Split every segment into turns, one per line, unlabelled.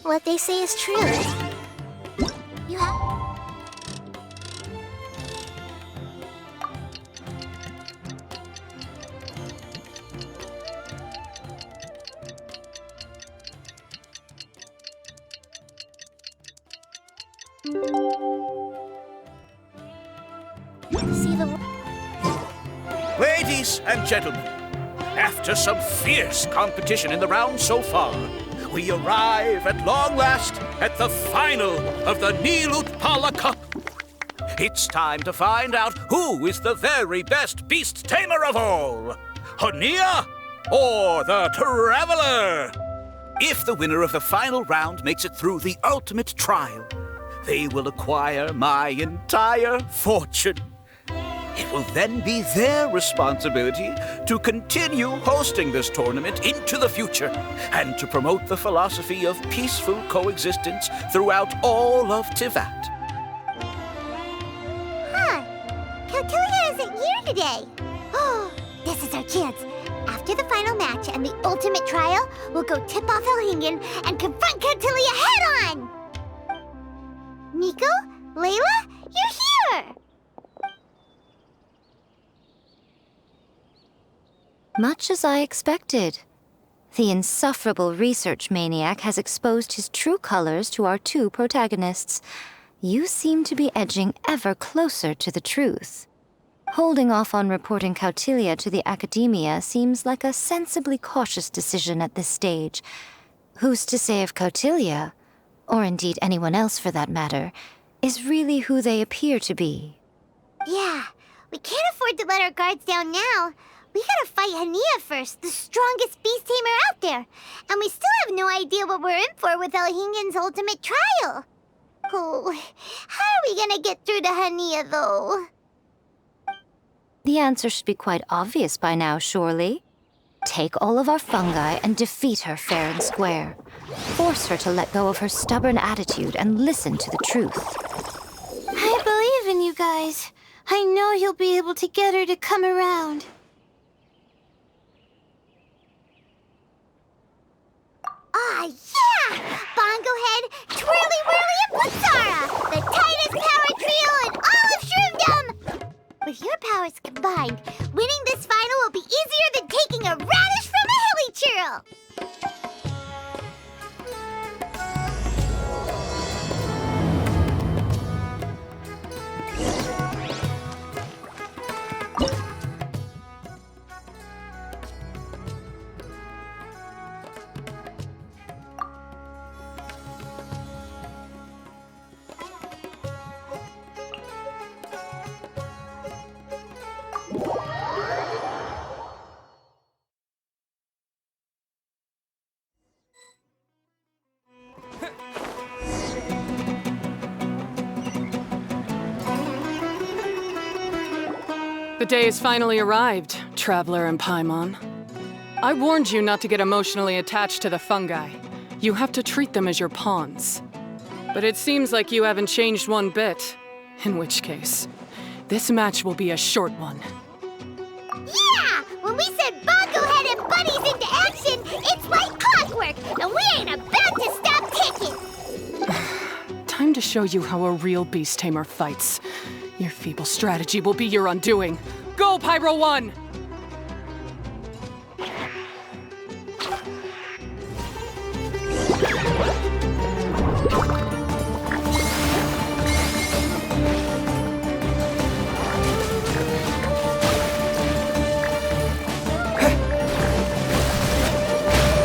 what they say is true. You have... See the...
Ladies and gentlemen, after some fierce competition in the round so far, we arrive at long last at the final of the Nilotpala Cup. It's time to find out who is the very best beast tamer of all, Hania or the Traveler. If the winner of the final round makes it through the ultimate trial, they will acquire my entire fortune. It will then be their responsibility to continue hosting this tournament into the future and to promote the philosophy of peaceful coexistence throughout all of Tivat.
Huh. Kautilya isn't here today. Oh, this is our chance. After the final match and the ultimate trial, we'll go tip off Elhingen and confront Kautilya head-on! Nico? Layla? You're here!
Much as I expected. The insufferable research maniac has exposed his true colors to our two protagonists. You seem to be edging ever closer to the truth. Holding off on reporting Kautilya to the academia seems like a sensibly cautious decision at this stage. Who's to say if Kautilya, or indeed anyone else for that matter, is really who they appear to be?
Yeah, we can't afford to let our guards down now. We gotta fight Hania first, the strongest beast tamer out there. And we still have no idea what we're in for with Elhingen's ultimate trial. Oh, how are we gonna get through to Hania, though?
The answer should be quite obvious by now, surely. Take all of our fungi and defeat her fair and square. Force her to let go of her stubborn attitude and listen to the truth.
I believe in you guys. I know you'll be able to get her to come around. Ah, yeah! Bongo Head, Twirly Whirly, and Blitzara! The tightest power trio in all of Shroomdom! With your powers combined, winning this final will be easier than taking a radish from a hilly churl!
The day has finally arrived, Traveler and Paimon. I warned you not to get emotionally attached to the fungi. You have to treat them as your pawns. But it seems like you haven't changed one bit. In which case, this match will be a short one.
Yeah! When we send Bongo Head and Buddies into action, it's like clockwork, and we ain't about to stop ticking!
Time to show you how a real beast tamer fights. Your feeble strategy will be your undoing. Go, Pyro 1!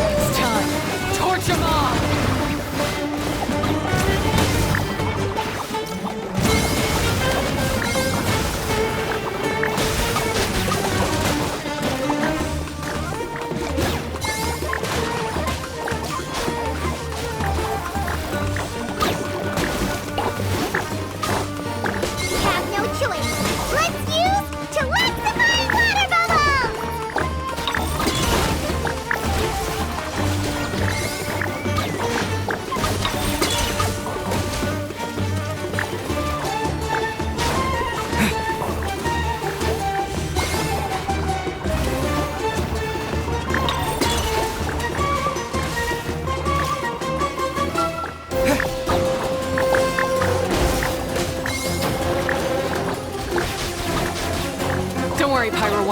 It's time! Torch 'em all!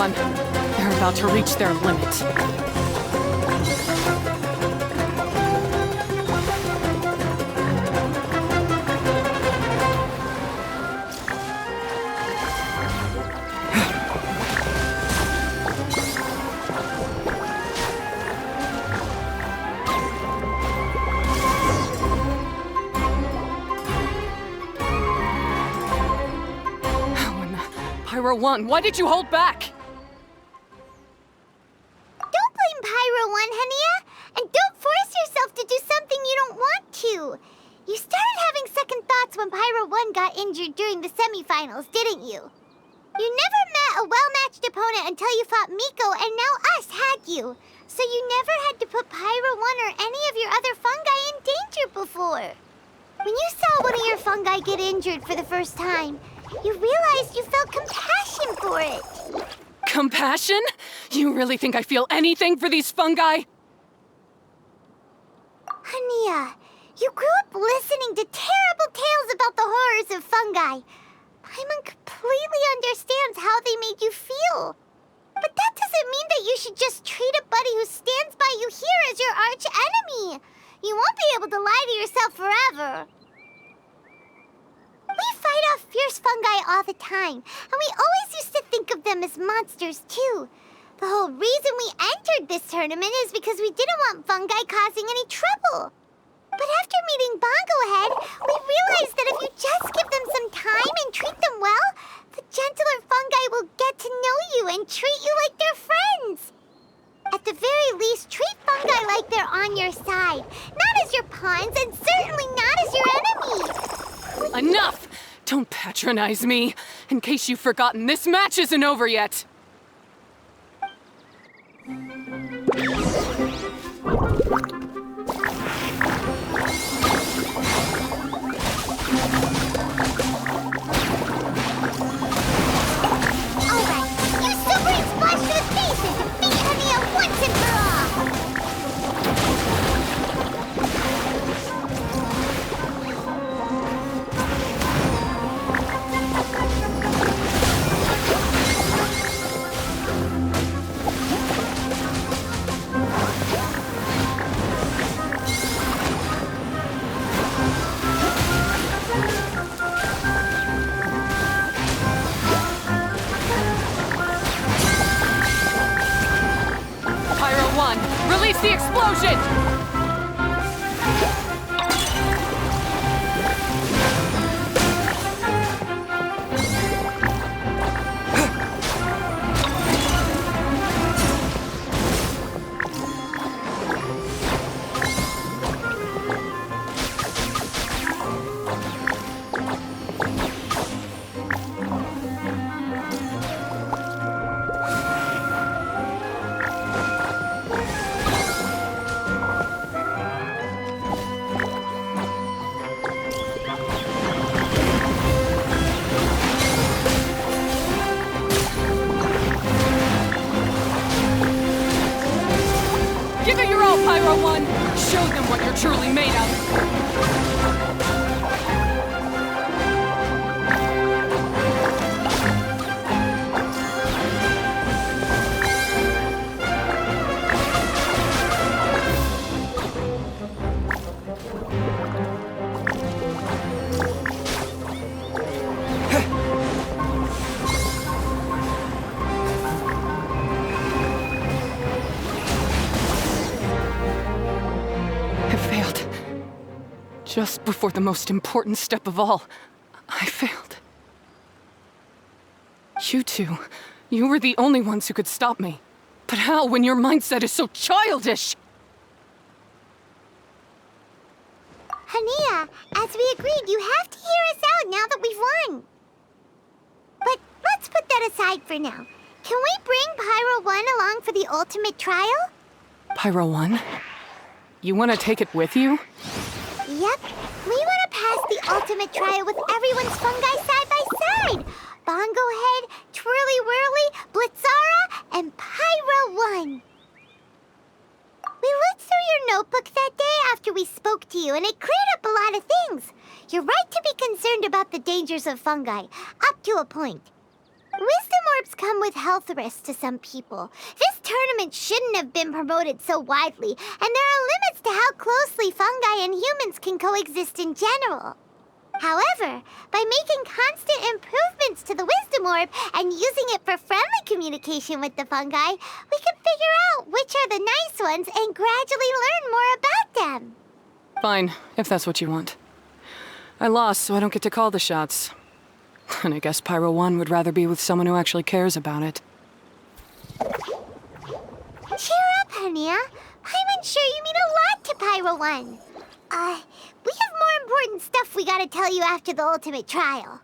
1. They're about to reach their limit. Pyro 1, why did you hold back?
Don't blame Pyro 1, Hania, and don't force yourself to do something you don't want to. You started having second thoughts when Pyro 1 got injured during the semifinals, didn't you? You never met a well-matched opponent until you fought Miko, and now us had you. So you never had to put Pyro 1 or any of your other fungi in danger before. When you saw one of your fungi get injured for the first time, you realized you felt compassion for it.
Compassion? You really think I feel anything for these fungi?
Hania, you grew up listening to terrible tales about the horrors of fungi. Paimon completely understands how they made you feel. But that doesn't mean that you should just treat a buddy who stands by you here as your arch enemy. You won't be able to lie to yourself forever. We fight off fierce fungi all the time, and we always used to think of them as monsters, too. The whole reason we entered this tournament is because we didn't want fungi causing any trouble. But after meeting Bongo Head, we realized that if you just give them some time and treat them well, the gentler fungi will get to know you and treat you like they're friends. At the very least, treat fungi like they're on your side, not as your pawns and certainly not as your enemies.
Enough! Don't patronize me. In case you've forgotten, this match isn't over yet.
Alright, use Super and Splash to the faces and beat Hania once and for all!
Pyro 1, release the explosion! Give it your all, Pyro 1! Show them what you're truly made of! I failed. Just before the most important step of all, I failed. You two, you were the only ones who could stop me. But how when your mindset is so childish?
Hania, as we agreed, you have to hear us out now that we've won. But let's put that aside for now. Can we bring Pyro 1 along for the ultimate trial?
Pyro 1? You want to take it with you?
Yep. We want to pass the ultimate trial with everyone's fungi side by side. Bongo Head, Twirly Whirly, Blitzara, and Pyro 1. We looked through your notebook that day after we spoke to you, and it cleared up a lot of things. You're right to be concerned about the dangers of fungi, up to a point. Wisdom orbs come with health risks to some people. This tournament shouldn't have been promoted so widely, and there are limits to how closely fungi and humans can coexist in general. However, by making constant improvements to the Wisdom Orb and using it for friendly communication with the fungi, we can figure out which are the nice ones and gradually learn more about them.
Fine, if that's what you want. I lost, so I don't get to call the shots. And I guess Pyro 1 would rather be with someone who actually cares about it.
Cheer up, Hania. I'm sure you mean a lot to Pyro 1. We have more important stuff we gotta tell you after the ultimate trial.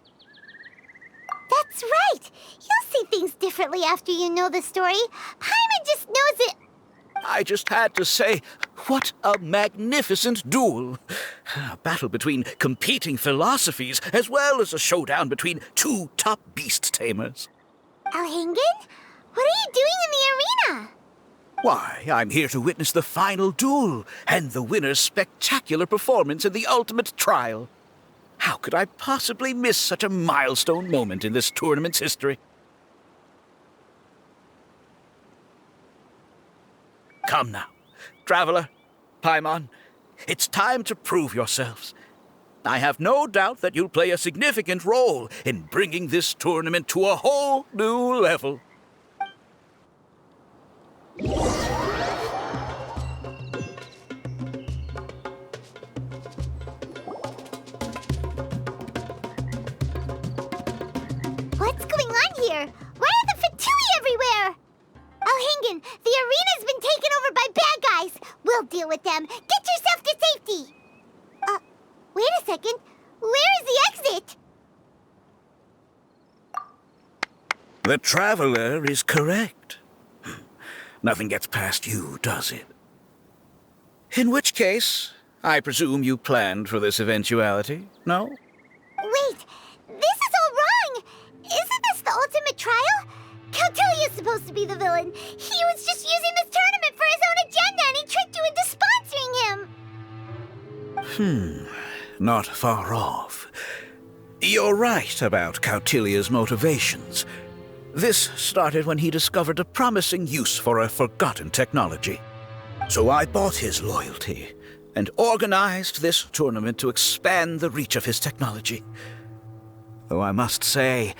That's right! You'll see things differently after you know the story. Paimon just knows it.
I just had to say, what a magnificent duel. A battle between competing philosophies, as well as a showdown between two top beast tamers.
Alhingen? What are you doing in the arena?
Why, I'm here to witness the final duel and the winner's spectacular performance in the ultimate trial. How could I possibly miss such a milestone moment in this tournament's history? Come now, Traveler, Paimon, it's time to prove yourselves. I have no doubt that you'll play a significant role in bringing this tournament to a whole new level.
What's going on here? Why are the Fatui everywhere? Alhingen, the arena's been taken over by bad guys. We'll deal with them. Get yourself to safety. Wait a second. Where is the exit?
The Traveler is correct. Nothing gets past you, does it? In which case, I presume you planned for this eventuality, no?
Wait, this is all wrong. Isn't this the ultimate trial? Cautilia's supposed to be the villain. He was just using this tournament for his own agenda and he tricked you into sponsoring him.
Not far off. You're right about Cautilia's motivations. This started when he discovered a promising use for a forgotten technology. So I bought his loyalty and organized this tournament to expand the reach of his technology. Though I must say,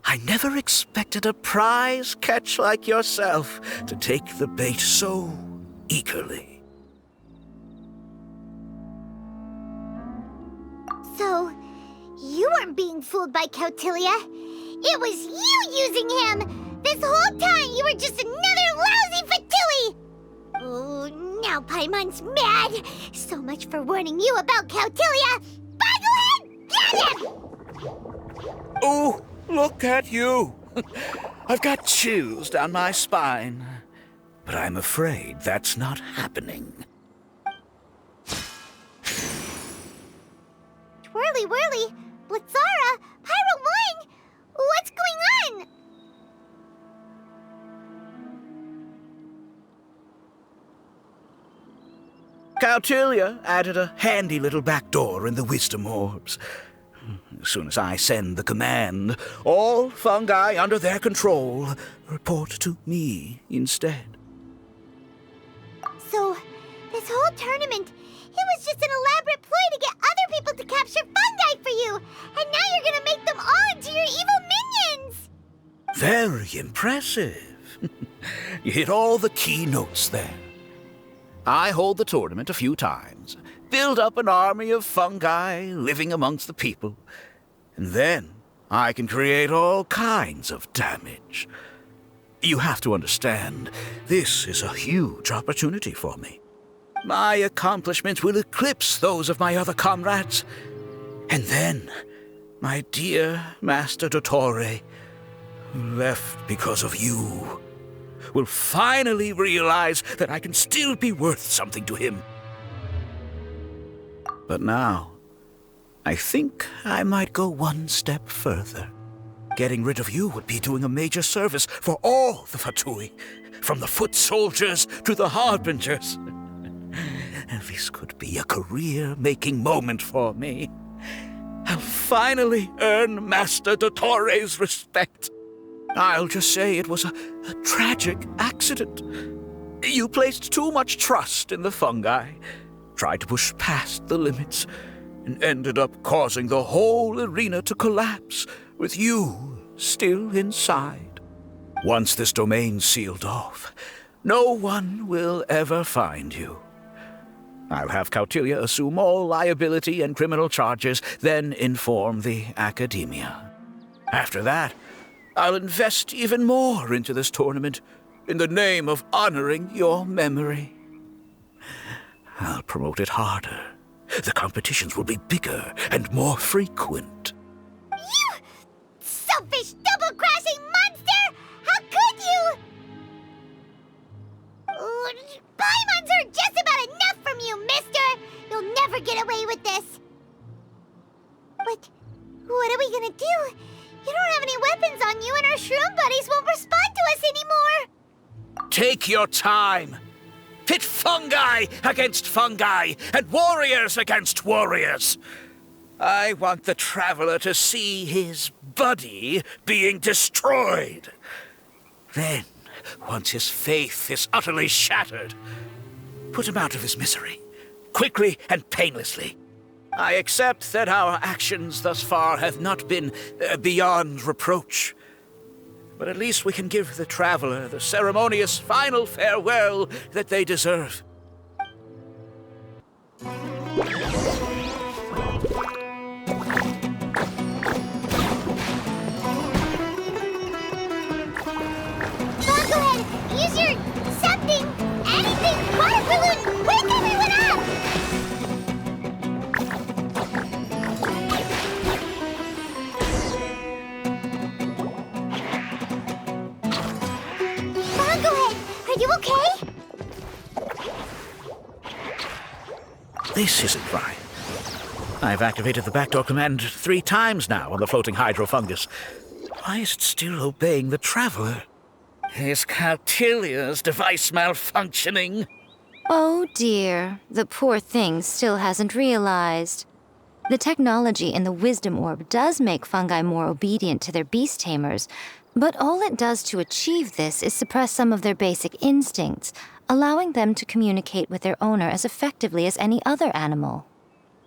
I never expected a prize catch like yourself to take the bait so eagerly.
So, you weren't being fooled by Cautilia. It was you using him! This whole time you were just another lousy Fatui! Oh, now Paimon's mad! So much for warning you about Cautilia! Boglehead, get him!
Oh, look at you! I've got chills down my spine. But I'm afraid that's not happening.
Twirly whirly, Blitzara, Pyro 1! What's going on?
Cautilia added a handy little back door in the wisdom orbs. As soon as I send the command, all fungi under their control report to me instead.
So, this whole tournament, it was just an elaborate ploy to get other people to capture fungi for you! And now you're gonna make them all into your evil minions!
Very impressive. You hit all the key notes there. I hold the tournament a few times, build up an army of fungi living amongst the people, and then I can create all kinds of damage. You have to understand, this is a huge opportunity for me. My accomplishments will eclipse those of my other comrades. And then, my dear Master Dottore, who left because of you, will finally realize that I can still be worth something to him. But now, I think I might go one step further. Getting rid of you would be doing a major service for all the Fatui, from the foot soldiers to the harbingers. This could be a career-making moment for me. I'll finally earn Master Dottore's respect. I'll just say it was a tragic accident. You placed too much trust in the fungi, tried to push past the limits, and ended up causing the whole arena to collapse, with you still inside. Once this domain's sealed off, no one will ever find you. I'll have Kautilya assume all liability and criminal charges, then inform the Academia. After that, I'll invest even more into this tournament in the name of honoring your memory. I'll promote it harder. The competitions will be bigger and more frequent.
You selfish, double-crashing monster! How could you? Paimons are just about enough from you, mister! You'll never get away with this. But what are we gonna do? You don't have any weapons on you and our shroom buddies won't respond to us anymore!
Take your time. Pit fungi against fungi and warriors against warriors. I want the traveler to see his buddy being destroyed. Then, once his faith is utterly shattered, put him out of his misery, quickly and painlessly. I accept that our actions thus far have not been beyond reproach. But at least we can give the traveler the ceremonious final farewell that they deserve.
Go ahead, use your something, anything, water balloon, wake everyone up! Are you okay?
This isn't right. I've activated the backdoor command 3 times now on the floating hydrofungus. Why is it still obeying the traveler? Is Kautilya's device malfunctioning?
Oh dear, the poor thing still hasn't realized. The technology in the Wisdom Orb does make fungi more obedient to their beast tamers, but all it does to achieve this is suppress some of their basic instincts, allowing them to communicate with their owner as effectively as any other animal.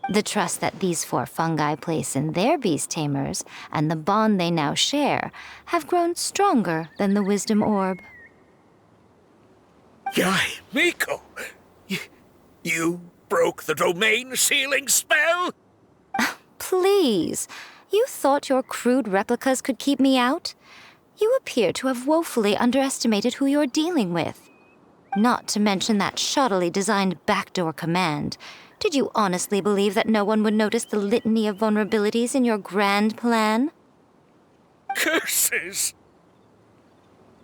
The trust that these 4 fungi place in their beast tamers and the bond they now share have grown stronger than the Wisdom Orb.
Yai, Miko! You broke the domain sealing spell?
Please, you thought your crude replicas could keep me out? You appear to have woefully underestimated who you're dealing with. Not to mention that shoddily designed backdoor command. Did you honestly believe that no one would notice the litany of vulnerabilities in your grand plan?
Curses!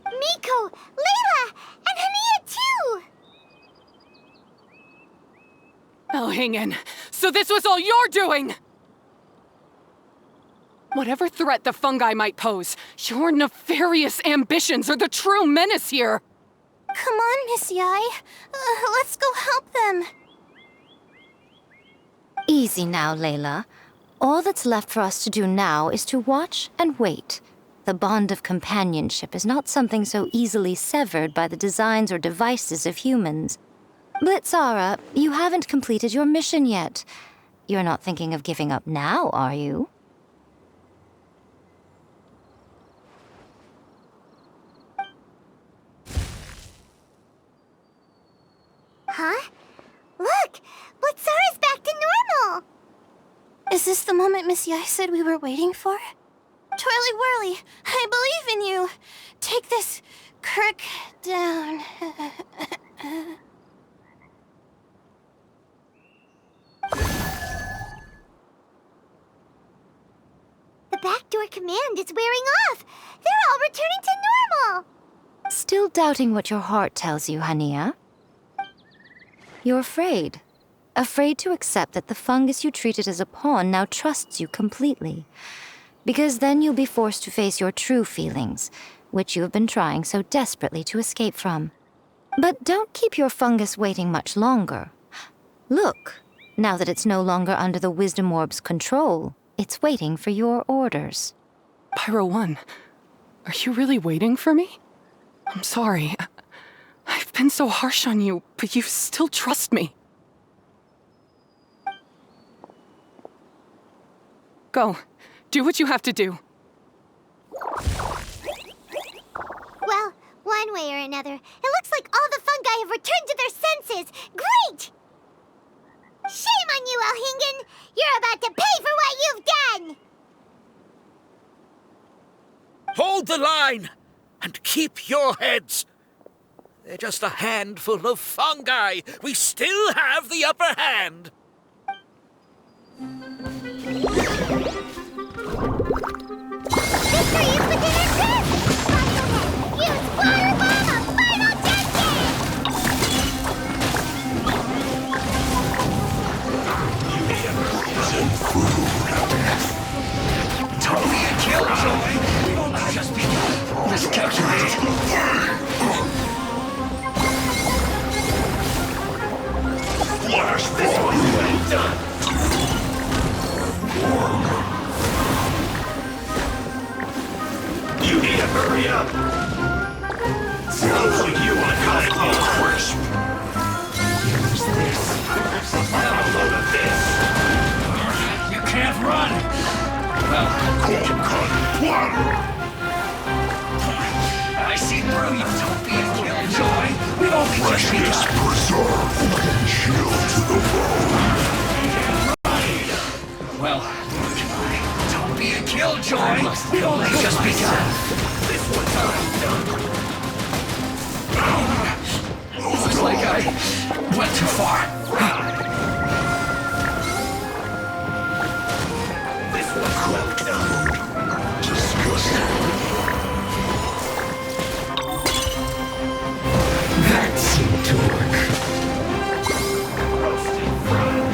Miko, Layla, and Hania too!
Oh, hang in. So this was all you're doing! Whatever threat the fungi might pose, your nefarious ambitions are the true menace here!
Come on, Miss Yai. Let's go help them.
Easy now, Layla. All that's left for us to do now is to watch and wait. The bond of companionship is not something so easily severed by the designs or devices of humans. Blitzara, you haven't completed your mission yet. You're not thinking of giving up now, are you?
Huh? Look! Blitzara's back to normal! Is this the moment Miss Yai said we were waiting for? Twirly Whirly, I believe in you! Take this crook down. The backdoor command is wearing off! They're all returning to normal!
Still doubting what your heart tells you, Hania? You're afraid. Afraid to accept that the fungus you treated as a pawn now trusts you completely. Because then you'll be forced to face your true feelings, which you have been trying so desperately to escape from. But don't keep your fungus waiting much longer. Look, now that it's no longer under the Wisdom Orb's control, it's waiting for your orders.
Pyro 1, Are you really waiting for me? I'm sorry. I've been so harsh on you, but you still trust me. Go. Do what you have to do.
Well, one way or another, it looks like all the fungi have returned to their senses. Great! Shame on you, Elhingen! You're about to pay for what you've done!
Hold the line and keep your heads. They're just a handful of fungi. We still have the upper hand.
Victory is within our grasp! Use Firebomb, a final Genshin!
Totally a killjoy! Just be miscalculated. Flash bomb! Well done! You need to hurry up! Sounds like you want high crisp! Use this! Have a load of this! You can't run! Well, I see through you, don't be a killjoy! We've only just begun! Preserved and chilled to the bone! Well, don't be a killjoy! We've only just begun! This one's done! Looks like I went too far. This one's well done. Disgusting. That seemed to work. Roasted fried.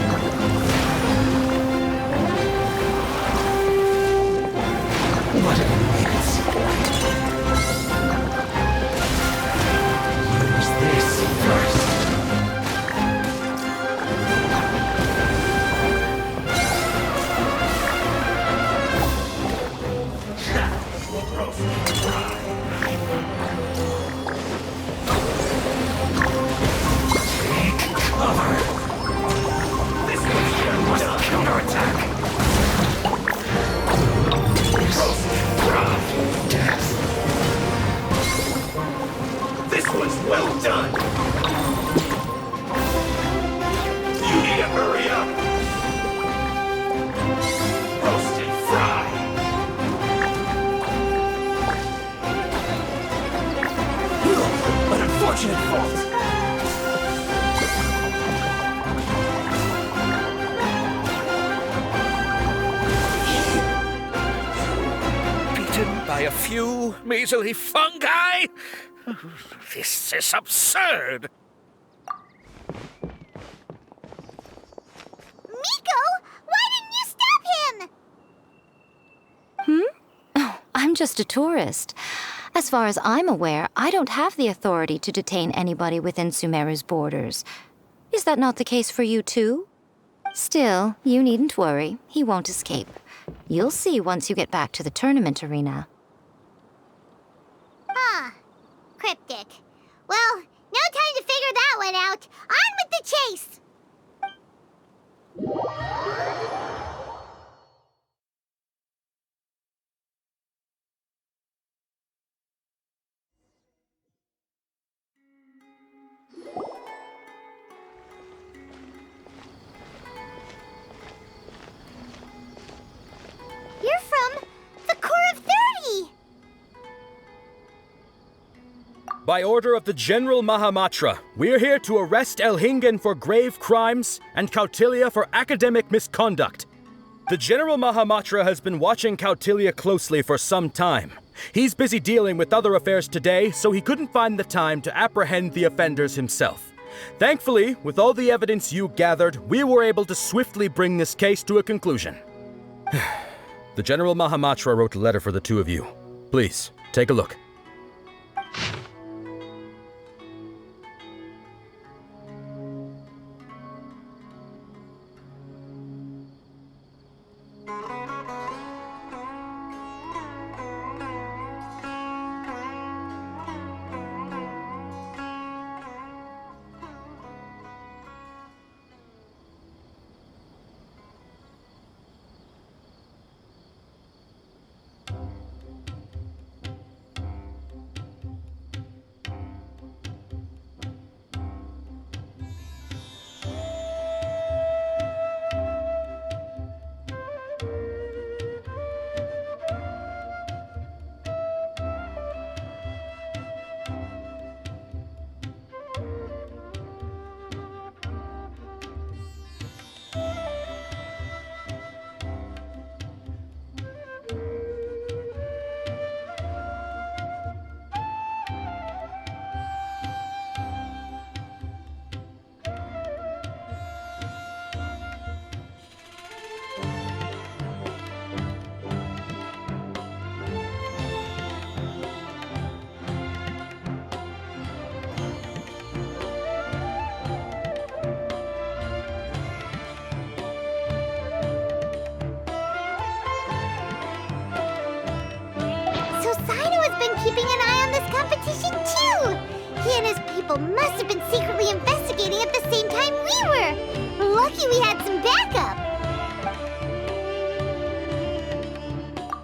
What a mess. Use this first. Roasted fried. Take cover. This one's done. Counterattack. Roasted fried. Death. This one's well done. You need to hurry up. Roasted fried. An unfortunate fault.
Beaten by a few measly fungi? This is absurd.
Miko, why didn't you stop him?
Oh, I'm just a tourist. As far as I'm aware, I don't have the authority to detain anybody within Sumeru's borders. Is that not the case for you too? Still, you needn't worry. He won't escape. You'll see once you get back to the tournament arena.
Huh. Cryptic. Well, no time to figure that one out. On with the chase! You're from the Corps of 30!
By order of the General Mahamatra, we're here to arrest Elhingen for grave crimes and Kautilya for academic misconduct. The General Mahamatra has been watching Kautilya closely for some time. He's busy dealing with other affairs today, so he couldn't find the time to apprehend the offenders himself. Thankfully, with all the evidence you gathered, we were able to swiftly bring this case to a conclusion. The General Mahamatra wrote a letter for the two of you. Please, take a look.
people must have been secretly investigating at the same time we were. Lucky we had some backup.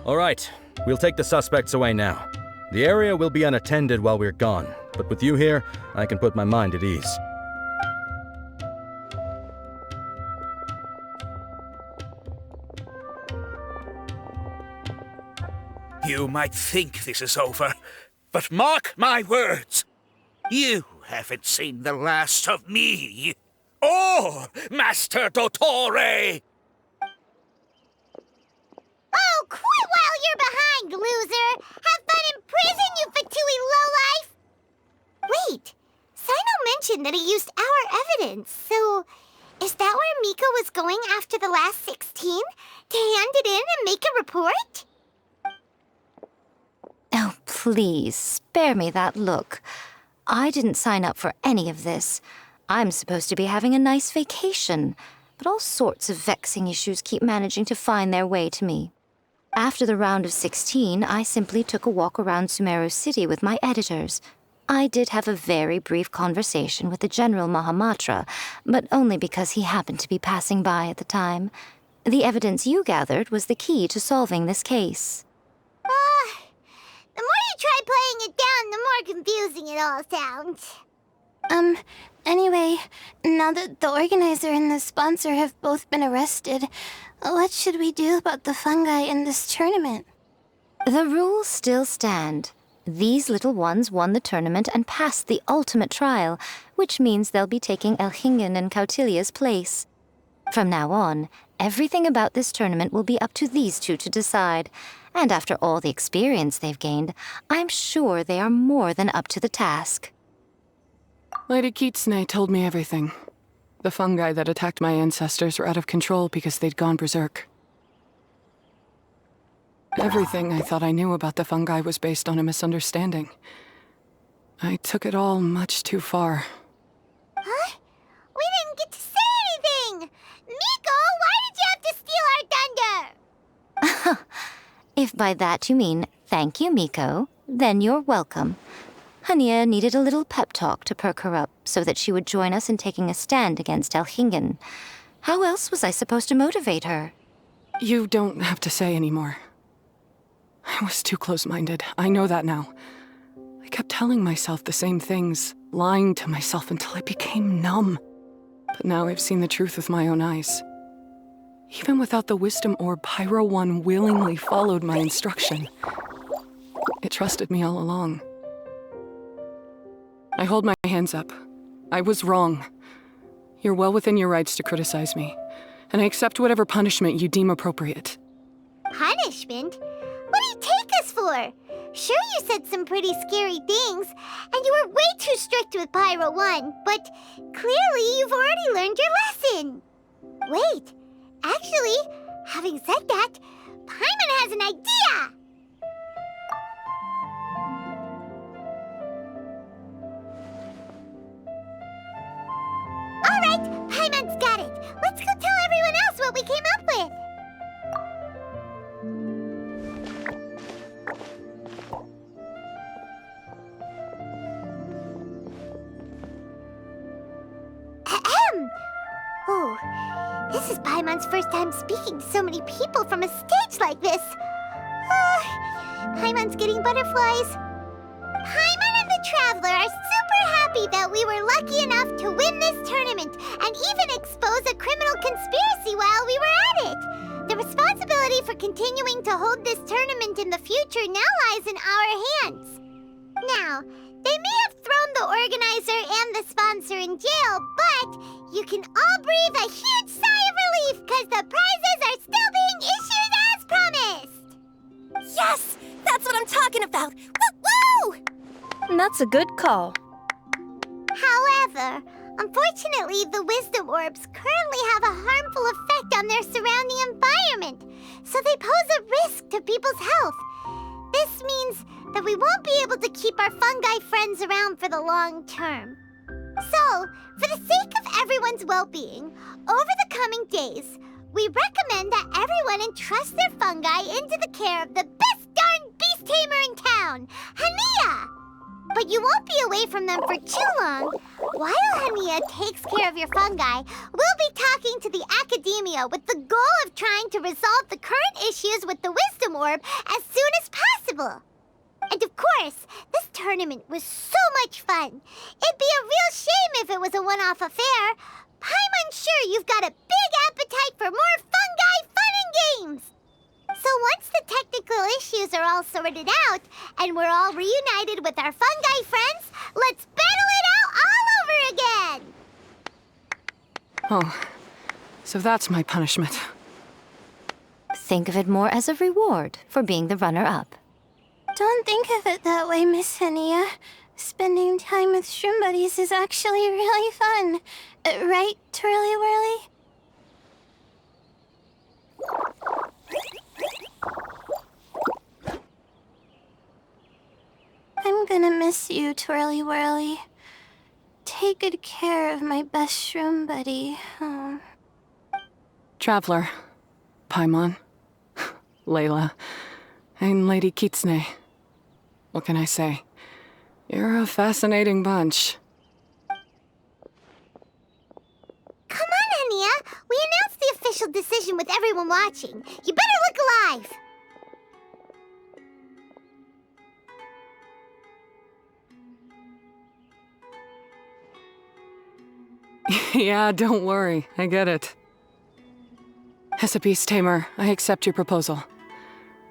All right, we'll take the suspects away now. The area will be unattended while we're gone, but with you here, I can put my mind at ease.
You might think this is over, but mark my words. You haven't seen the last of me. Or Master Dottore!
Oh, quit while you're behind, loser! Have fun in prison, you fatui lowlife! Wait, Sino mentioned that he used our evidence, so is that where Miko was going after the last 16? To hand it in and make a report?
Oh, please, spare me that look. I didn't sign up for any of this. I'm supposed to be having a nice vacation, but all sorts of vexing issues keep managing to find their way to me. After the round of 16, I simply took a walk around Sumeru City with my editors. I did have a very brief conversation with the General Mahamatra, but only because he happened to be passing by at the time. The evidence you gathered was the key to solving this case.
The more you try playing it down, the more confusing it all sounds.
Anyway, now that the organizer and the sponsor have both been arrested, what should we do about the fungi in this tournament?
The rules still stand. These little ones won the tournament and passed the ultimate trial, which means they'll be taking Elhingen and Cautilia's place. From now on, everything about this tournament will be up to these two to decide. And after all the experience they've gained, I'm sure they are more than up to the task.
Lady Kitsune told me everything. The fungi that attacked my ancestors were out of control because they'd gone berserk. Everything I thought I knew about the fungi was based on a misunderstanding. I took it all much too far.
Huh? We didn't get to say anything! Miko, why did you have to steal our thunder?
If by that you mean thank you, Miko, then you're welcome. Hania needed a little pep talk to perk her up so that she would join us in taking a stand against Elhingen. How else was I supposed to motivate her?
You don't have to say anymore. I was too close-minded. I know that now. I kept telling myself the same things, lying to myself until I became numb. But now I've seen the truth with my own eyes. Even without the wisdom orb, Pyro 1 willingly followed my instruction. It trusted me all along. I hold my hands up. I was wrong. You're well within your rights to criticize me, and I accept whatever punishment you deem appropriate.
Punishment? What do you take us for? Sure, you said some pretty scary things, and you were way too strict with Pyro 1, but clearly you've already learned your lesson. Wait, actually, having said that, Paimon has an idea! Alright, Paimon's got it. Let's go tell everyone else what we came up with. Ahem! Oh, this is Paimon's first time speaking to so many people from a stage like this. Paimon's getting butterflies. Paimon and the Traveler are super happy that we were lucky enough to win this tournament and even expose a criminal conspiracy while we were at it. The responsibility for continuing to hold this tournament in the future now lies in our hands. Now, they may have thrown the organizer and the sponsor in jail, but you can all breathe a huge sigh of relief because the prizes are still being issued as promised.
Yes! That's what I'm talking about! Woo!
That's a good call.
However, unfortunately, the wisdom orbs currently have a harmful effect on their surrounding environment, so they pose a risk to people's health. This means that we won't be able to keep our fungi friends around for the long term. So, for the sake of everyone's well-being, over the coming days, we recommend that everyone entrust their fungi into the care of the best darn beast tamer in town, Hania! But you won't be away from them for too long. While Hania takes care of your fungi, we'll be talking to the academia with the goal of trying to resolve the current issues with the Wisdom Orb as soon as possible. And of course, this tournament was so much fun. It'd be a real shame if it was a one-off affair. I'm sure you've got a big appetite for more fungi fun and games. So once the technical issues are all sorted out, and we're all reunited with our fungi friends, let's battle it out all over again!
Oh, so that's my punishment.
Think of it more as a reward for being the runner-up.
Don't think of it that way, Miss Hania. Spending time with shroom buddies is actually really fun. Right, Twirly Whirly? I'm gonna miss you, Twirly Whirly. Take good care of my best shroom buddy. Oh.
Traveler, Paimon, Layla, and Lady Kitsune. What can I say? You're a fascinating bunch.
Come on, Hania. We announced the official decision with everyone watching. You better look alive.
Yeah, don't worry. I get it. As a beast tamer, I accept your proposal.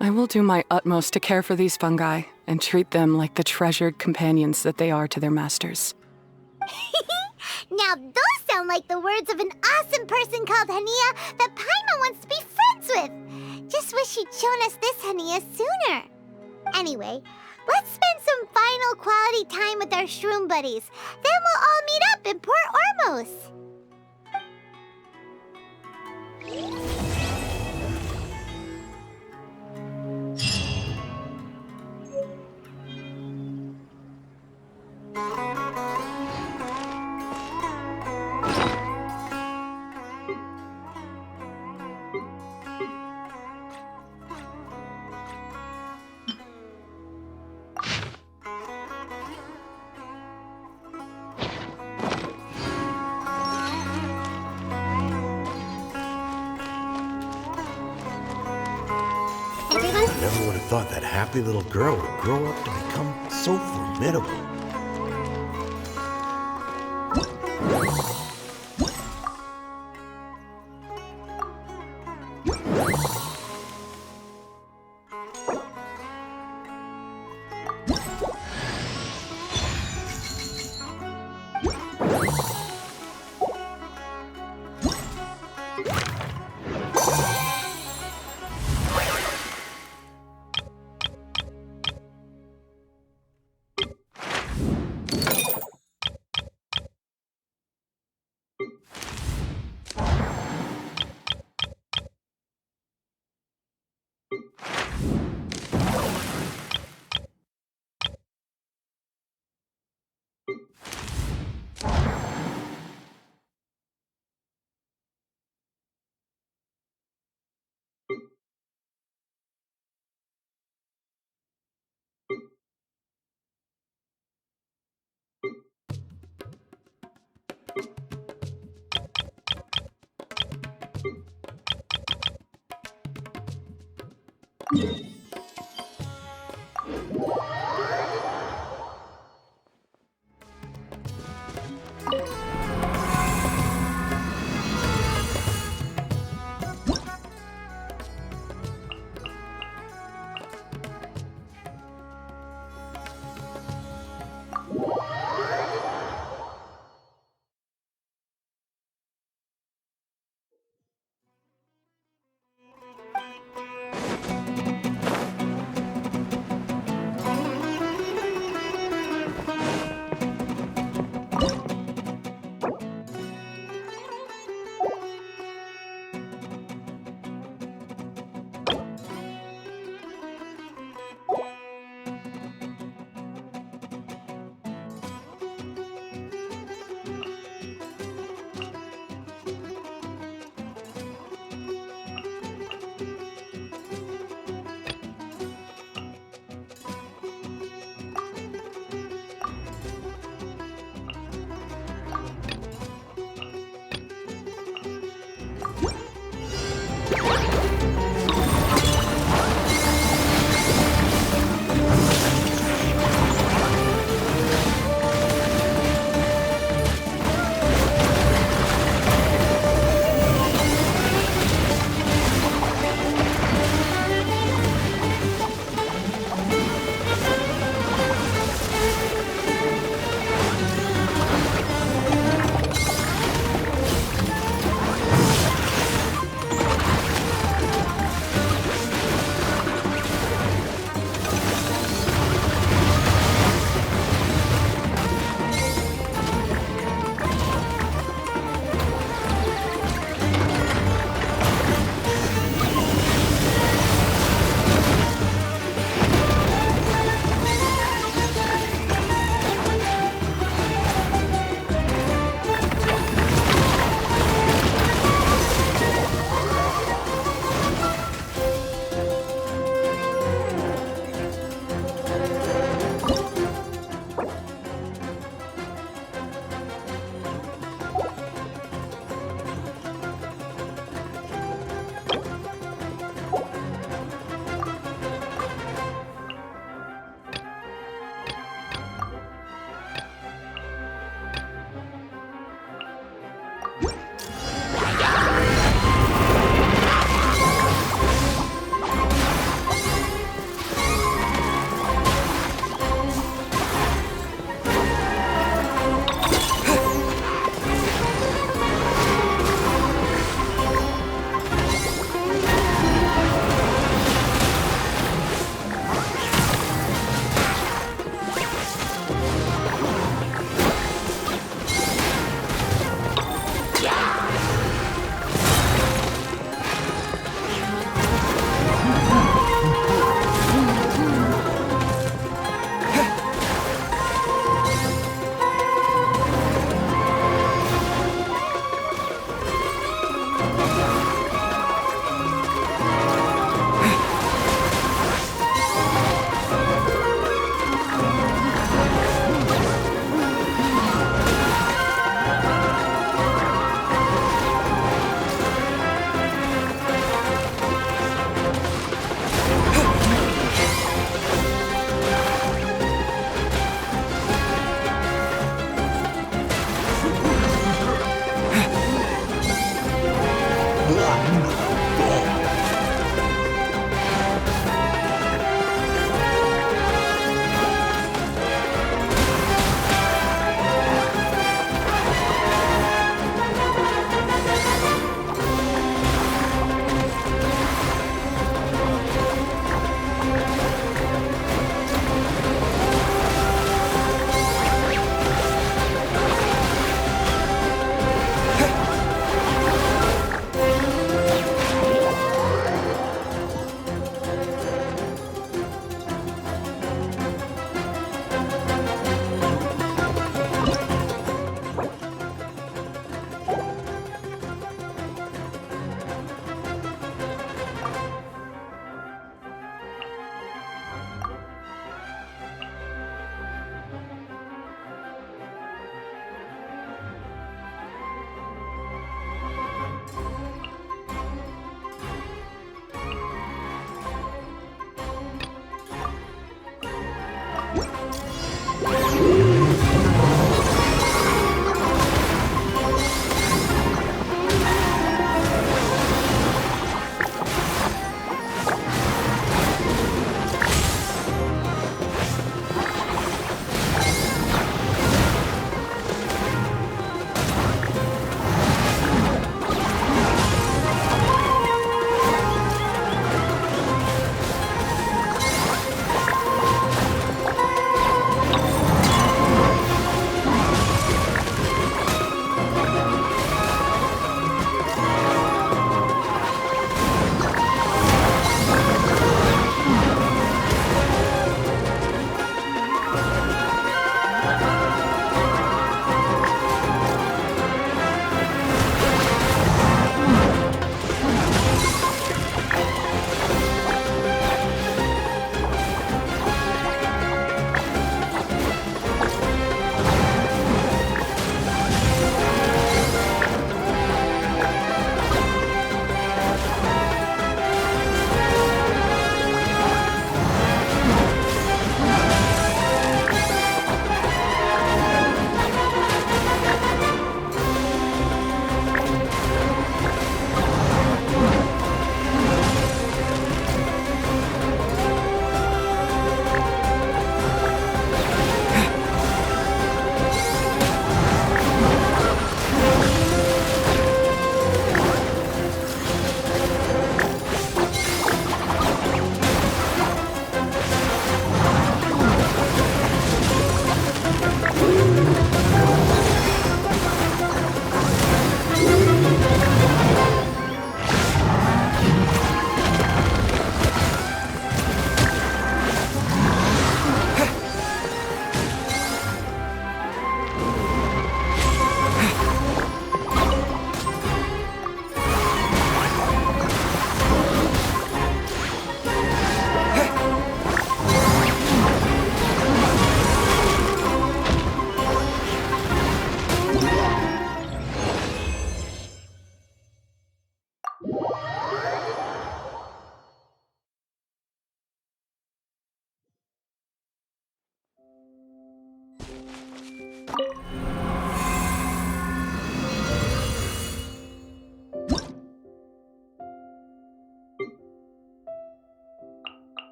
I will do my utmost to care for these fungi and treat them like the treasured companions that they are to their masters.
Now those sound like the words of an awesome person called Hania that Paimon wants to be friends with. Just wish you'd shown us this Hania sooner. Anyway, let's spend some final quality time with our shroom buddies. Then we'll all meet up in Port Ormos.
Never would have thought that happy little girl would grow up to become so formidable.